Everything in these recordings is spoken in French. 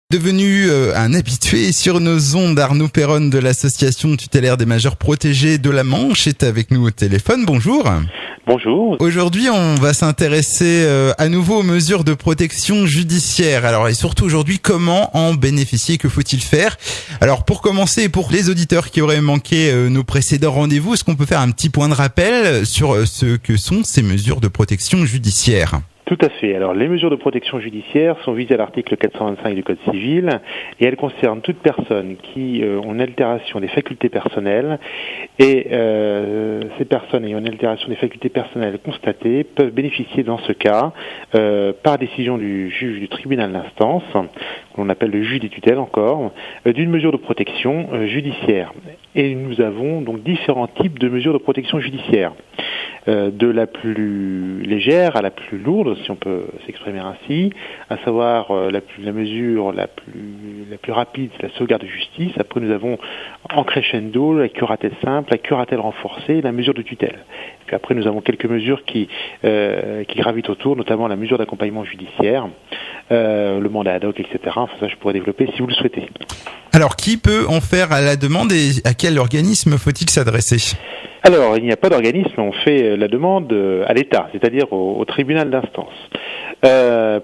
Devenu un habitué sur nos ondes, Arnaud Perronne de l'association tutélaire des majeurs protégés de la Manche est avec nous au téléphone. Bonjour. Bonjour. Aujourd'hui, on va s'intéresser à nouveau aux mesures de protection judiciaire. Alors, et surtout aujourd'hui, comment en bénéficier, que faut-il faire? Alors, pour commencer, et pour les auditeurs qui auraient manqué nos précédents rendez-vous, est-ce qu'on peut faire un petit point de rappel sur ce que sont ces mesures de protection judiciaire? Tout à fait. Alors, les mesures de protection judiciaire sont visées à l'article 425 du Code civil et elles concernent toute personne qui ont une altération des facultés personnelles et ces personnes ayant une altération des facultés personnelles constatées peuvent bénéficier dans ce cas, par décision du juge du tribunal d'instance, qu'on appelle le juge des tutelles encore, d'une mesure de protection judiciaire. Et nous avons donc différents types de mesures de protection judiciaire. De la plus légère à la plus lourde, si on peut s'exprimer ainsi, à savoir la mesure la plus rapide, c'est la sauvegarde de justice. Après, nous avons en crescendo la curatelle simple, la curatelle renforcée et la mesure de tutelle. Puis après, nous avons quelques mesures qui gravitent autour, notamment la mesure d'accompagnement judiciaire, le mandat ad hoc, etc. Enfin, ça, je pourrais développer si vous le souhaitez. Alors, qui peut en faire à la demande et à quel organisme faut-il s'adresser ? Alors, il n'y a pas d'organisme, on fait la demande à l'État, c'est-à-dire au tribunal d'instance,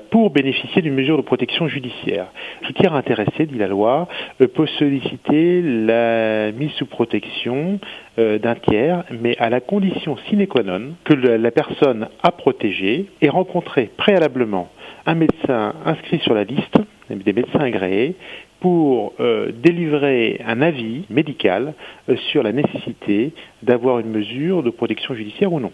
pour bénéficier d'une mesure de protection judiciaire. Tout tiers intéressé, dit la loi, peut solliciter la mise sous protection d'un tiers, mais à la condition sine qua non que la personne à protéger ait rencontré préalablement un médecin inscrit sur la liste, des médecins agréés, pour délivrer un avis médical sur la nécessité d'avoir une mesure de protection judiciaire ou non.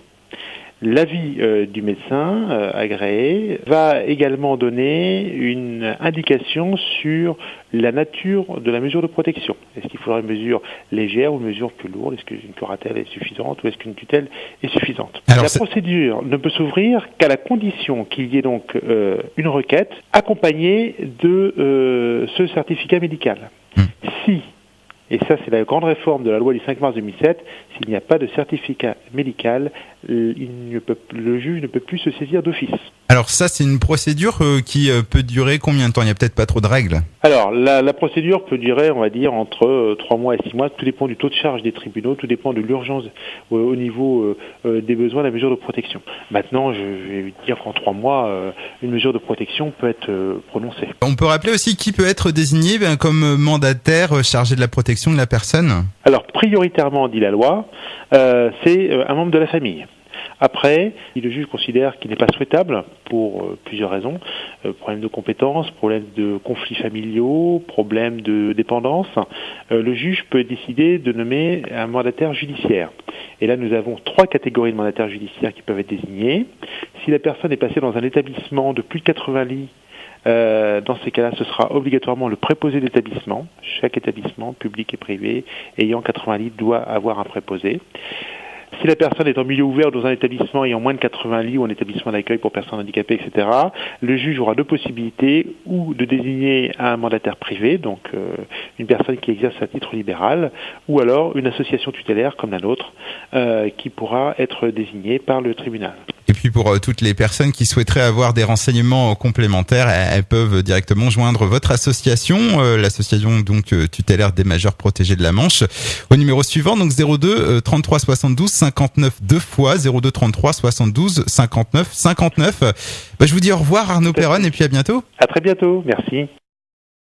L'avis du médecin agréé va également donner une indication sur la nature de la mesure de protection. Est-ce qu'il faudra une mesure légère ou une mesure plus lourde? Est-ce qu'une curatelle est suffisante ou est-ce qu'une tutelle est suffisante? La procédure ne peut s'ouvrir qu'à la condition qu'il y ait donc une requête accompagnée de ce certificat médical. Si, et ça c'est la grande réforme de la loi du 5 mars 2007, s'il n'y a pas de certificat médical, le juge ne peut plus se saisir d'office. Alors ça, c'est une procédure qui peut durer combien de temps? Il n'y a peut-être pas trop de règles. Alors, la procédure peut durer, on va dire, entre 3 mois et 6 mois. Tout dépend du taux de charge des tribunaux, tout dépend de l'urgence au niveau des besoins de la mesure de protection. Maintenant, je vais dire qu'en 3 mois, une mesure de protection peut être prononcée. On peut rappeler aussi qui peut être désigné comme mandataire chargé de la protection de la personne? Alors, prioritairement, dit la loi, c'est un membre de la famille. Après, si le juge considère qu'il n'est pas souhaitable, pour plusieurs raisons, problème de compétences, problème de conflits familiaux, problème de dépendance, le juge peut décider de nommer un mandataire judiciaire. Et là, nous avons 3 catégories de mandataires judiciaires qui peuvent être désignés. Si la personne est passée dans un établissement de plus de 80 lits, dans ces cas-là, ce sera obligatoirement le préposé d'établissement. Chaque établissement, public et privé, ayant 80 lits doit avoir un préposé. Si la personne est en milieu ouvert dans un établissement ayant moins de 80 lits ou un établissement d'accueil pour personnes handicapées, etc., le juge aura 2 possibilités, ou de désigner un mandataire privé, donc une personne qui exerce à titre libéral, ou alors une association tutélaire comme la nôtre, qui pourra être désignée par le tribunal. Et puis pour toutes les personnes qui souhaiteraient avoir des renseignements complémentaires, elles peuvent directement joindre votre association, l'association donc tutélaire des majeurs protégés de la Manche, au numéro suivant, donc 02 33 72 59 2 fois 02 33 72 59 59. Je vous dis au revoir Arnaud Perronne et puis à bientôt. À très bientôt, merci.